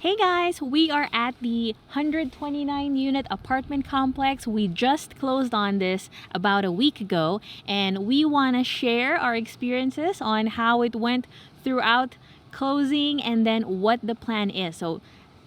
Hey guys, we are at the 129 unit apartment complex. We just closed on this about a week ago, and we want to share our experiences on how it went throughout closing and then what the plan is. So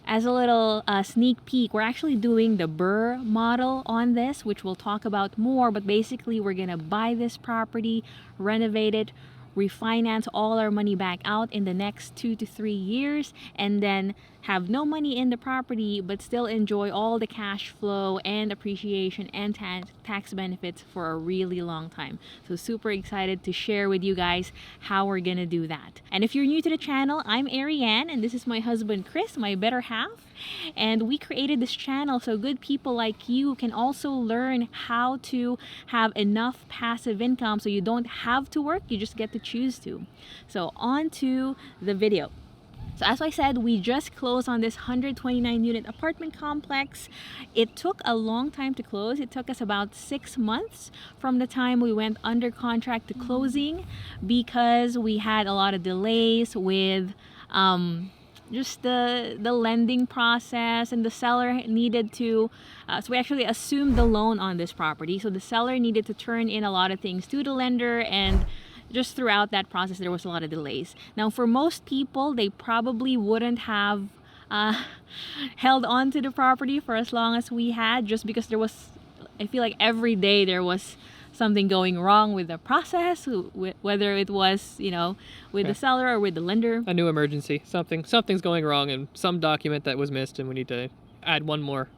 as a little sneak peek, we're actually doing the BRRRR model on this, which we'll talk about more, but basically we're gonna buy this property, renovate it, refinance all our money back out in the next 2 to 3 years, and then have no money in the property but still enjoy all the cash flow and appreciation and tax benefits for a really long time. So super excited to share with you guys how we're gonna do that. And if you're new to the channel, I'm Arianne, and this is my husband Chris, my better half. And we created this channel so good people like you can also learn how to have enough passive income so you don't have to work, you just get to choose to. So on to the video. So as I said, we just closed on this 129 unit apartment complex. It took a long time to close. It took us about 6 months from the time we went under contract to closing because we had a lot of delays with just the lending process, and the seller needed to so we actually assumed the loan on this property, so the seller needed to turn in a lot of things to the lender, and just throughout that process there was a lot of delays. Now for most people, they probably wouldn't have held on to the property for as long as we had, just because there was, I feel like every day there was something going wrong with the process, whether it was, with the seller or with the lender. A new emergency, something's going wrong, and some document that was missed, and we need to add one more.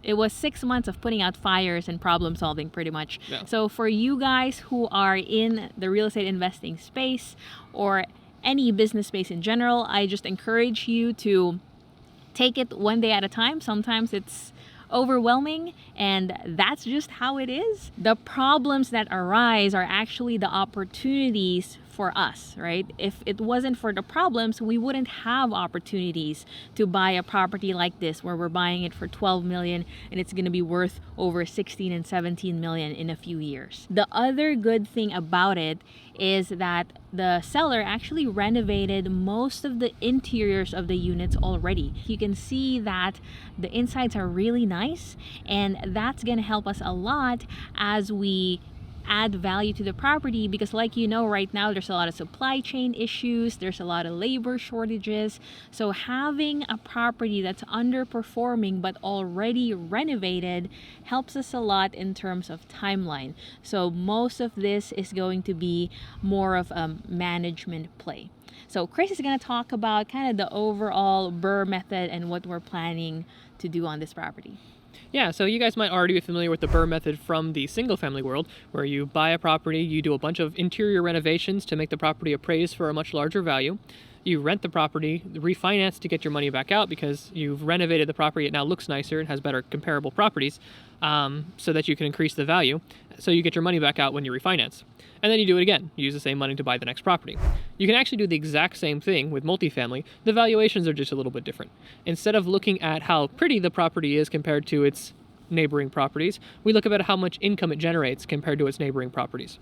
It was 6 months of putting out fires and problem solving pretty much. Yeah. So for you guys who are in the real estate investing space or any business space in general, I just encourage you to take it one day at a time. Sometimes it's overwhelming, and that's just how it is. The problems that arise are actually the opportunities for us, right? If it wasn't for the problems, we wouldn't have opportunities to buy a property like this where we're buying it for 12 million and it's going to be worth over 16 and 17 million in a few years. The other good thing about it is that the seller actually renovated most of the interiors of the units already. You can see that the insides are really nice, and that's going to help us a lot as we add value to the property, because like right now there's a lot of supply chain issues, there's a lot of labor shortages. So having a property that's underperforming but already renovated helps us a lot in terms of timeline. So most of this is going to be more of a management play. So Chris is going to talk about kind of the overall BRRRR method and what we're planning to do on this property. Yeah, so you guys might already be familiar with the BRRRR method from the single-family world, where you buy a property, you do a bunch of interior renovations to make the property appraise for a much larger value. You rent the property, refinance to get your money back out because you've renovated the property, it now looks nicer and has better comparable properties, so that you can increase the value, so you get your money back out when you refinance. And then you do it again. You use the same money to buy the next property. You can actually do the exact same thing with multifamily. The valuations are just a little bit different. Instead of looking at how pretty the property is compared to its neighboring properties, we look at how much income it generates compared to its neighboring properties.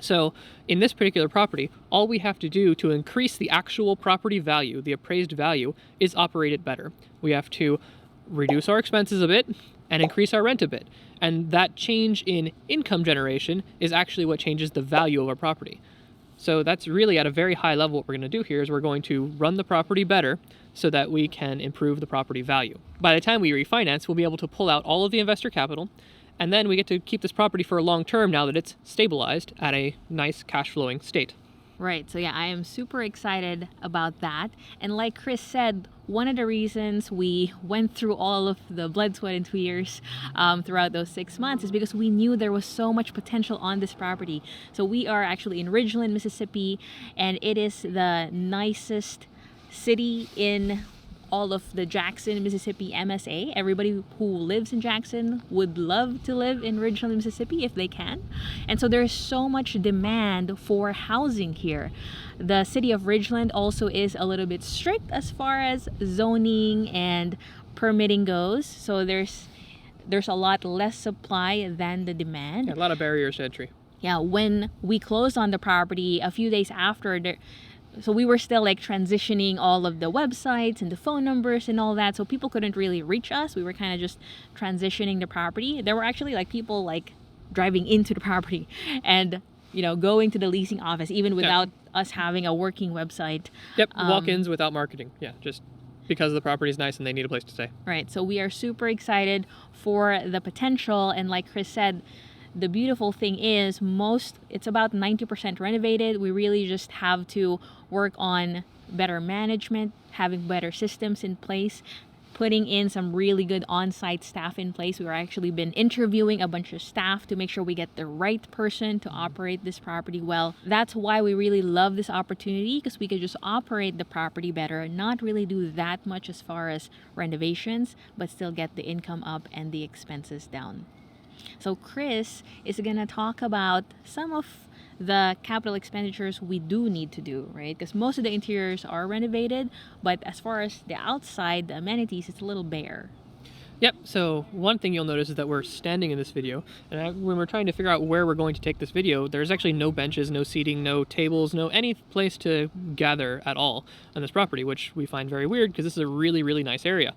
So in this particular property, all we have to do to increase the actual property value, the appraised value, is operate it better. We have to reduce our expenses a bit and increase our rent a bit. And that change in income generation is actually what changes the value of our property. So that's really at a very high level what we're going to do here is we're going to run the property better so that we can improve the property value. By the time we refinance, we'll be able to pull out all of the investor capital, and then we get to keep this property for a long term now that it's stabilized at a nice cash flowing state. Right, so yeah, I am super excited about that. And like Chris said, one of the reasons we went through all of the blood, sweat, and tears throughout those 6 months is because we knew there was so much potential on this property. So we are actually in Ridgeland, Mississippi, and it is the nicest city in all of the Jackson, Mississippi MSA. Everybody who lives in Jackson would love to live in Ridgeland, Mississippi if they can. And so there's so much demand for housing here. The city of Ridgeland also is a little bit strict as far as zoning and permitting goes. So there's a lot less supply than the demand. Yeah, a lot of barriers to entry. Yeah, when we closed on the property a few days after, So we were still like transitioning all of the websites and the phone numbers and all that, so people couldn't really reach us. We were kind of just transitioning the property. There were actually like people like driving into the property and going to the leasing office even without us having a working website. Yep, walk-ins without marketing. Yeah, just because the property is nice and they need a place to stay. Right. So we are super excited for the potential, and like Chris said, the beautiful thing is it's about 90% renovated. We really just have to work on better management, having better systems in place, putting in some really good on-site staff in place. We've actually been interviewing a bunch of staff to make sure we get the right person to operate this property well. That's why we really love this opportunity, because we could just operate the property better and not really do that much as far as renovations, but still get the income up and the expenses down. So Chris is going to talk about some of the capital expenditures we do need to do, right? Because most of the interiors are renovated, but as far as the outside, the amenities, it's a little bare. Yep, so one thing you'll notice is that we're standing in this video, and when we're trying to figure out where we're going to take this video, there's actually no benches, no seating, no tables, no any place to gather at all on this property, which we find very weird because this is a really, really nice area.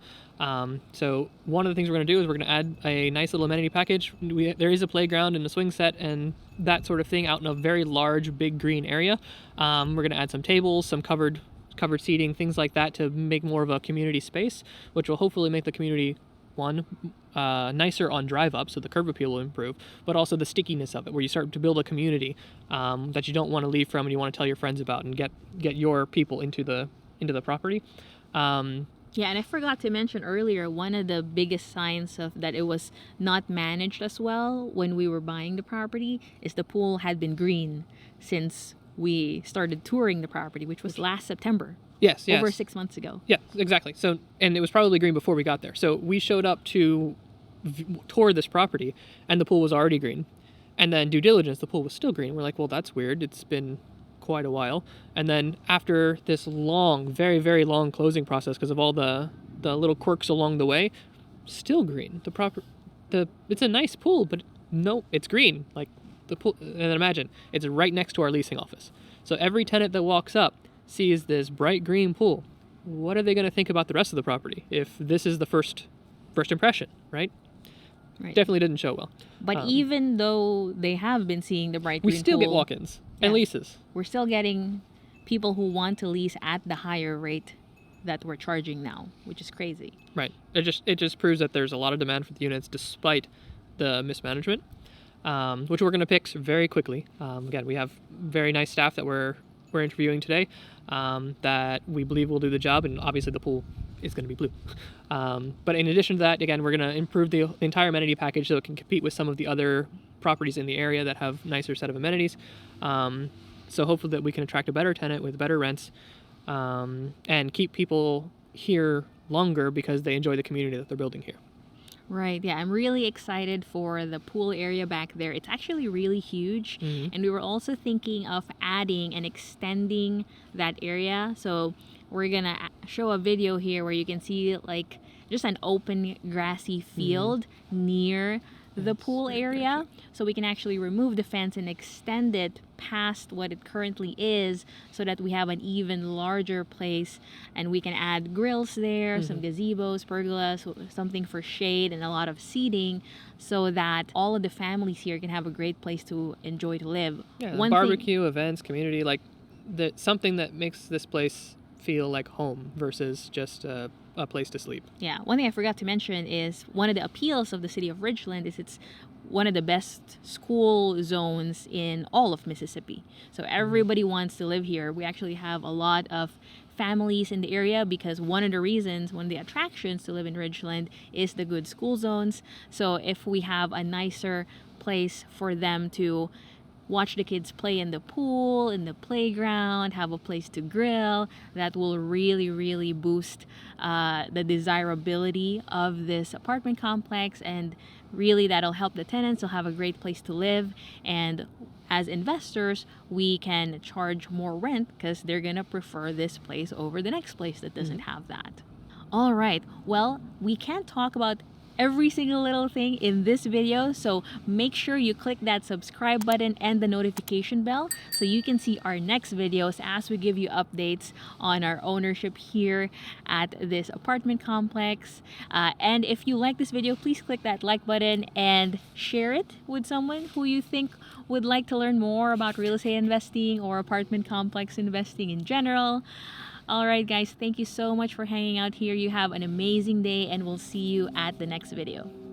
So one of the things we're going to do is we're going to add a nice little amenity package. There is a playground and a swing set and that sort of thing out in a very large, big green area. We're going to add some tables, some covered seating, things like that to make more of a community space, which will hopefully make the community nicer on drive up, so the curb appeal will improve, but also the stickiness of it, where you start to build a community that you don't want to leave from and you want to tell your friends about and get your people into the property. Yeah, and I forgot to mention earlier, one of the biggest signs of that it was not managed as well when we were buying the property is the pool had been green since we started touring the property, which was last September. Yes. Over 6 months ago. Yeah, exactly. So, and it was probably green before we got there. So we showed up to tour this property and the pool was already green. And then due diligence, the pool was still green. We're like, well, that's weird. It's been quite a while. And then after this long, very, very long closing process because of all the little quirks along the way, still green. It's a nice pool, but no, it's green. Like the pool, and then imagine, it's right next to our leasing office. So every tenant that walks up sees this bright green pool. What are they going to think about the rest of the property if this is the first impression, right? Right. Definitely didn't show well. But even though they have been seeing the bright green we still pool, get walk-ins and leases. We're still getting people who want to lease at the higher rate that we're charging now, which is crazy. Right. It just proves that there's a lot of demand for the units despite the mismanagement, which we're going to fix very quickly. Again, we have very nice staff that we're interviewing today that we believe will do the job, and obviously the pool is going to be blue. But in addition to that, again, we're going to improve the entire amenity package so it can compete with some of the other properties in the area that have nicer set of amenities. So hopefully that we can attract a better tenant with better rents and keep people here longer because they enjoy the community that they're building here. Right, yeah, I'm really excited for the pool area back there. It's actually really huge, and we were also thinking of adding and extending that area. So we're gonna show a video here where you can see like just an open grassy field near the pool area, so we can actually remove the fence and extend it past what it currently is so that we have an even larger place, and we can add grills there, some gazebos, pergolas, something for shade, and a lot of seating so that all of the families here can have a great place to enjoy to live. Yeah, barbecue, events, community, like something that makes this place feel like home versus just a place to sleep. Yeah, one thing I forgot to mention is one of the appeals of the city of Ridgeland is it's one of the best school zones in all of Mississippi. So everybody wants to live here. We actually have a lot of families in the area because one of the attractions to live in Ridgeland is the good school zones. So if we have a nicer place for them to watch the kids play in the pool, in the playground, have a place to grill, that will really, really boost the desirability of this apartment complex, and really that'll help the tenants. They'll have a great place to live, and as investors, we can charge more rent because they're gonna prefer this place over the next place that doesn't have that. All right, well, we can't talk about every single little thing in this video. So make sure you click that subscribe button and the notification bell so you can see our next videos as we give you updates on our ownership here at this apartment complex. And if you like this video, please click that like button and share it with someone who you think would like to learn more about real estate investing or apartment complex investing in general. All right, guys, thank you so much for hanging out here. You have an amazing day, and we'll see you at the next video.